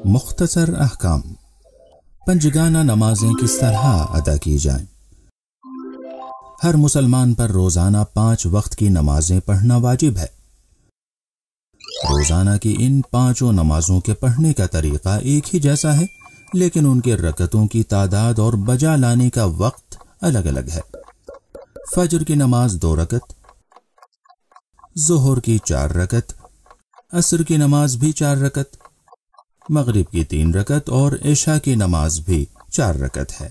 مختصر احکام۔ پنجگانہ نمازیں کس طرح ادا کی جائیں؟ ہر مسلمان پر روزانہ 5 وقت کی نمازیں پڑھنا واجب ہے۔ روزانہ کی ان 5 نمازوں کے پڑھنے کا طریقہ ایک ہی جیسا ہے، لیکن ان کے رکعتوں کی تعداد اور بجا لانے کا وقت الگ الگ ہے۔ فجر کی نماز 2 رکعت، ظہر کی 4 رکعت، عصر کی نماز بھی 4 رکعت، مغرب کی 3 رکعت اور عشاء کی نماز بھی 4 رکعت ہے۔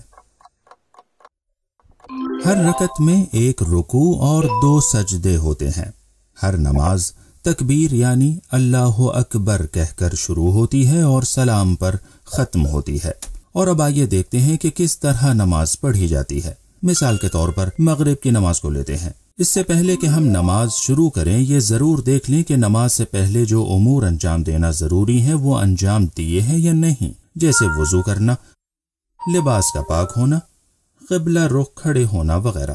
ہر رکعت میں 1 رکوع اور 2 سجدے ہوتے ہیں۔ ہر نماز تکبیر یعنی اللہ اکبر کہہ کر شروع ہوتی ہے اور سلام پر ختم ہوتی ہے۔ اور اب آئیے دیکھتے ہیں کہ کس طرح نماز پڑھی جاتی ہے۔ مثال کے طور پر مغرب کی نماز کو لیتے ہیں۔ اس سے پہلے کہ ہم نماز شروع کریں، یہ ضرور دیکھ لیں کہ نماز سے پہلے جو امور انجام دینا ضروری ہے وہ انجام دیے ہیں یا نہیں، جیسے وضو کرنا، لباس کا پاک ہونا، قبلہ رخ کھڑے ہونا وغیرہ۔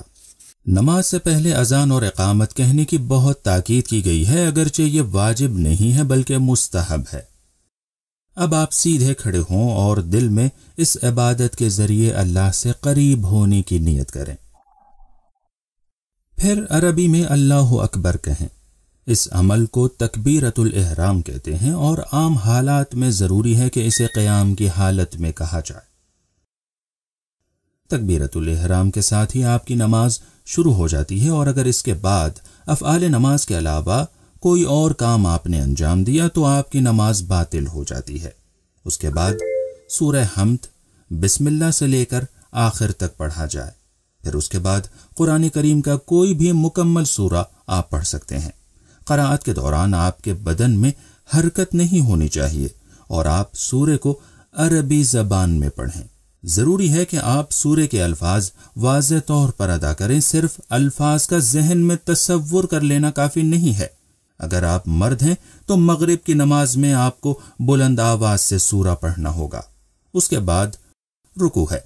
نماز سے پہلے اذان اور اقامت کہنے کی بہت تاکید کی گئی ہے، اگرچہ یہ واجب نہیں ہے بلکہ مستحب ہے۔ اب آپ سیدھے کھڑے ہوں اور دل میں اس عبادت کے ذریعے اللہ سے قریب ہونے کی نیت کریں۔ پھر عربی میں اللہ اکبر کہیں۔ اس عمل کو تکبیرۃ الاحرام کہتے ہیں اور عام حالات میں ضروری ہے کہ اسے قیام کی حالت میں کہا جائے۔ تکبیرۃ الاحرام کے ساتھ ہی آپ کی نماز شروع ہو جاتی ہے، اور اگر اس کے بعد افعال نماز کے علاوہ کوئی اور کام آپ نے انجام دیا تو آپ کی نماز باطل ہو جاتی ہے۔ اس کے بعد سورہ حمد بسم اللہ سے لے کر آخر تک پڑھا جائے۔ پھر اس کے بعد قرآن کریم کا کوئی بھی مکمل سورہ آپ پڑھ سکتے ہیں۔ قرأت کے دوران آپ کے بدن میں حرکت نہیں ہونی چاہیے اور آپ سورے کو عربی زبان میں پڑھیں۔ ضروری ہے کہ آپ سورے کے الفاظ واضح طور پر ادا کریں، صرف الفاظ کا ذہن میں تصور کر لینا کافی نہیں ہے۔ اگر آپ مرد ہیں تو مغرب کی نماز میں آپ کو بلند آواز سے سورہ پڑھنا ہوگا۔ اس کے بعد رکوع ہے۔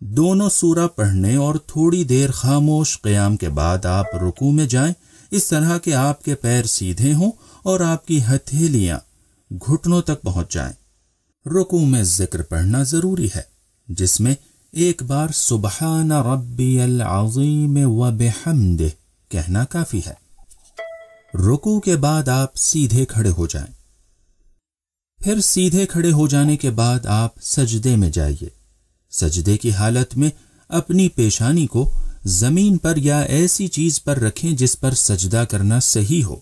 دونوں سورہ پڑھنے اور تھوڑی دیر خاموش قیام کے بعد آپ رکوع میں جائیں، اس طرح کہ آپ کے پیر سیدھے ہوں اور آپ کی ہتھیلیاں گھٹنوں تک پہنچ جائیں۔ رکوع میں ذکر پڑھنا ضروری ہے، جس میں ایک بار سبحان ربی العظیم وبحمدہ کہنا کافی ہے۔ رکوع کے بعد آپ سیدھے کھڑے ہو جائیں۔ پھر سیدھے کھڑے ہو جانے کے بعد آپ سجدے میں جائیے۔ سجدے کی حالت میں اپنی پیشانی کو زمین پر یا ایسی چیز پر رکھیں جس پر سجدہ کرنا صحیح ہو۔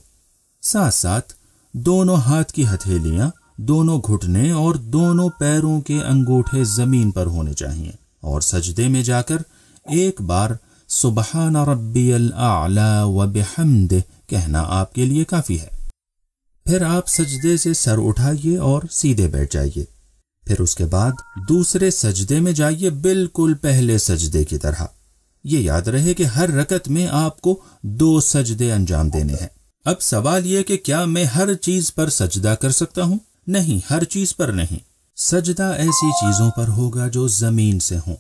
ساتھ ساتھ دونوں ہاتھ کی ہتھیلیاں، دونوں گھٹنے اور دونوں پیروں کے انگوٹھے زمین پر ہونے چاہیے، اور سجدے میں جا کر ایک بار سبحان ربی الاعلی وبحمدہ کہنا آپ کے لیے کافی ہے۔ پھر آپ سجدے سے سر اٹھائیے اور سیدھے بیٹھ جائیے۔ پھر اس کے بعد دوسرے سجدے میں جائیے، بالکل پہلے سجدے کی طرح۔ یہ یاد رہے کہ ہر رکعت میں آپ کو 2 سجدے انجام دینے ہیں۔ اب سوال یہ کہ کیا میں ہر چیز پر سجدہ کر سکتا ہوں؟ نہیں، ہر چیز پر نہیں۔ سجدہ ایسی چیزوں پر ہوگا جو زمین سے ہوں،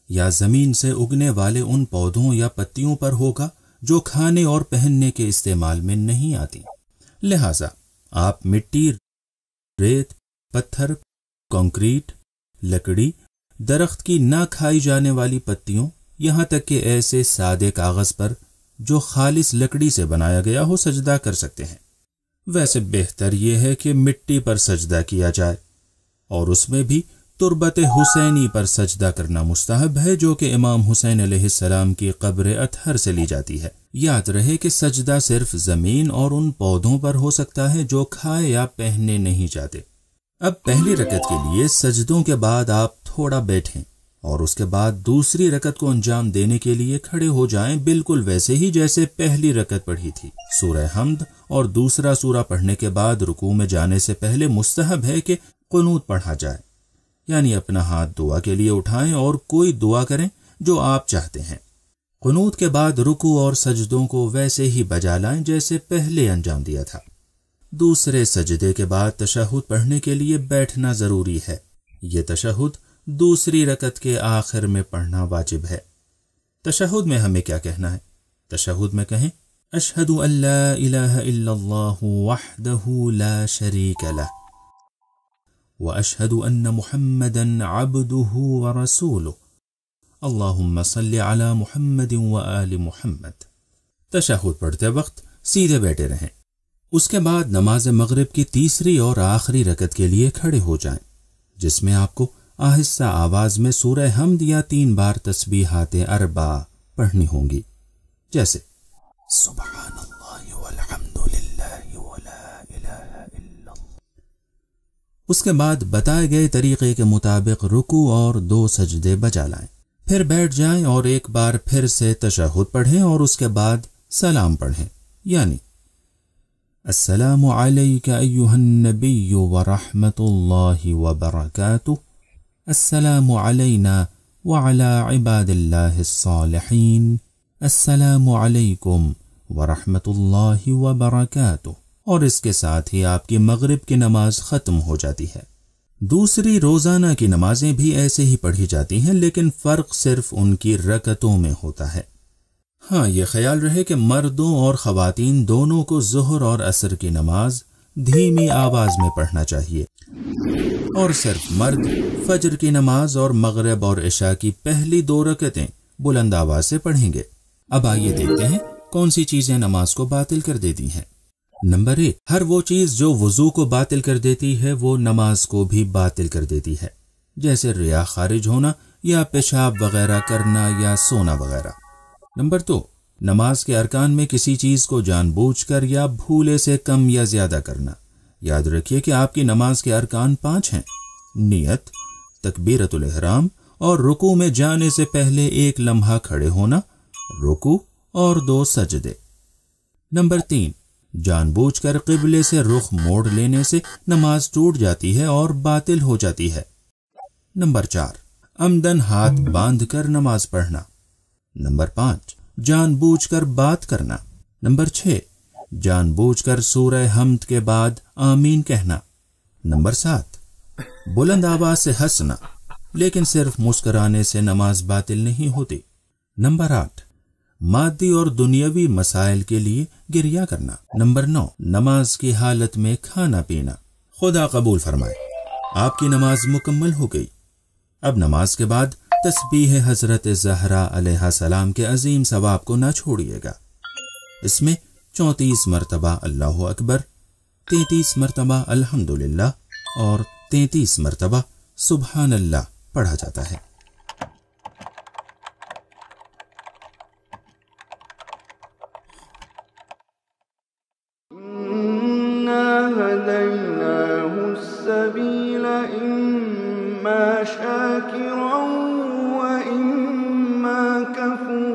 یا زمین سے اگنے والے ان پودوں یا پتیوں پر ہوگا جو کھانے اور پہننے کے استعمال میں نہیں آتی۔ لہٰذا آپ مٹی، ریت، پتھر، کنکریٹ، لکڑی، درخت کی نہ کھائی جانے والی پتیوں، یہاں تک کہ ایسے سادے کاغذ پر جو خالص لکڑی سے بنایا گیا ہو سجدہ کر سکتے ہیں۔ ویسے بہتر یہ ہے کہ مٹی پر سجدہ کیا جائے، اور اس میں بھی تربت حسینی پر سجدہ کرنا مستحب ہے، جو کہ امام حسین علیہ السلام کی قبر اطہر سے لی جاتی ہے۔ یاد رہے کہ سجدہ صرف زمین اور ان پودوں پر ہو سکتا ہے جو کھائے یا پہننے نہیں چاہتے۔ اب پہلی رکعت کے لیے سجدوں کے بعد آپ تھوڑا بیٹھیں اور اس کے بعد دوسری رکعت کو انجام دینے کے لیے کھڑے ہو جائیں، بالکل ویسے ہی جیسے پہلی رکعت پڑھی تھی۔ سورہ حمد اور دوسرا سورہ پڑھنے کے بعد رکوع میں جانے سے پہلے مستحب ہے کہ قنوت پڑھا جائے، یعنی اپنا ہاتھ دعا کے لیے اٹھائیں اور کوئی دعا کریں جو آپ چاہتے ہیں۔ قنوت کے بعد رکوع اور سجدوں کو ویسے ہی بجا لائیں جیسے پہلے انجام دیا تھا۔ دوسرے سجدے کے بعد تشہد پڑھنے کے لیے بیٹھنا ضروری ہے۔ یہ تشہد دوسری رکعت کے آخر میں پڑھنا واجب ہے۔ تشہد میں ہمیں کیا کہنا ہے؟ تشہد میں کہیں اشہد ان لا الہ الا اللہ وحدہ لا شریک لہ واشہد ان محمدا عبدہ ورسولہ اللہم صل علی محمد وآل محمد۔ تشہد پڑھتے وقت سیدھے بیٹھے رہیں۔ اس کے بعد نماز مغرب کی تیسری اور آخری رکعت کے لیے کھڑے ہو جائیں، جس میں آپ کو آہستہ آواز میں سورہ حمد یا 3 بار تسبیحات اربع پڑھنی ہوں گی، جیسے سبحان اللہ والحمد للہ ولا الہ الا اللہ۔ اس کے بعد بتائے گئے طریقے کے مطابق رکوع اور 2 سجدے بجا لائیں، پھر بیٹھ جائیں اور ایک بار پھر سے تشہد پڑھیں اور اس کے بعد سلام پڑھیں، یعنی السلام علیک ایہا النبی ورحمۃ اللہ وبرکاتہ، السلام علینا وعلی عباد اللہ الصالحین، السلام علیکم ورحمۃ اللہ وبرکاتہ، اور اس کے ساتھ ہی آپ کی مغرب کی نماز ختم ہو جاتی ہے۔ دوسری روزانہ کی نمازیں بھی ایسے ہی پڑھی جاتی ہیں، لیکن فرق صرف ان کی رکعتوں میں ہوتا ہے۔ ہاں، یہ خیال رہے کہ مردوں اور خواتین دونوں کو ظہر اور عصر کی نماز دھیمی آواز میں پڑھنا چاہیے، اور صرف مرد فجر کی نماز اور مغرب اور عشاء کی پہلی 2 رکعتیں بلند آواز سے پڑھیں گے۔ اب آئیے دیکھتے ہیں کون سی چیزیں نماز کو باطل کر دیتی ہیں۔ نمبر 1، ہر وہ چیز جو وضو کو باطل کر دیتی ہے وہ نماز کو بھی باطل کر دیتی ہے، جیسے ریاء خارج ہونا یا پیشاب وغیرہ کرنا یا سونا وغیرہ۔ نمبر 2، نماز کے ارکان میں کسی چیز کو جان بوجھ کر یا بھولے سے کم یا زیادہ کرنا۔ یاد رکھیے کہ آپ کی نماز کے ارکان 5 ہیں: نیت، تکبیرۃ الاحرام، اور رکوع میں جانے سے پہلے 1 لمحہ کھڑے ہونا، رکوع اور 2 سجدے۔ نمبر 3، جان بوجھ کر قبلے سے رخ موڑ لینے سے نماز ٹوٹ جاتی ہے اور باطل ہو جاتی ہے۔ نمبر 4، عمدن ہاتھ باندھ کر نماز پڑھنا۔ نمبر 5، جان بوجھ کر بات کرنا۔ نمبر 6، جان بوجھ کر سورہ حمد کے بعد آمین کہنا۔ نمبر 7، بلند آواز سے ہنسنا، لیکن صرف مسکرانے سے نماز باطل نہیں ہوتی۔ نمبر 8، مادی اور دنیاوی مسائل کے لیے گریہ کرنا۔ نمبر 9، نماز کی حالت میں کھانا پینا۔ خدا قبول فرمائے، آپ کی نماز مکمل ہو گئی۔ اب نماز کے بعد تسبیح حضرت زہرا علیہ السلام کے عظیم ثواب کو نہ چھوڑیے گا۔ اس میں 34 مرتبہ اللہ اکبر، 33 مرتبہ الحمدللہ اور 33 مرتبہ سبحان اللہ پڑھا جاتا ہے۔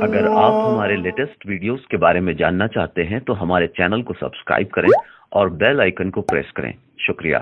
اگر آپ ہمارے لیٹسٹ ویڈیوز کے بارے میں جاننا چاہتے ہیں تو ہمارے چینل کو سبسکرائب کریں اور بیل آئیکن کو پریس کریں۔ شکریہ۔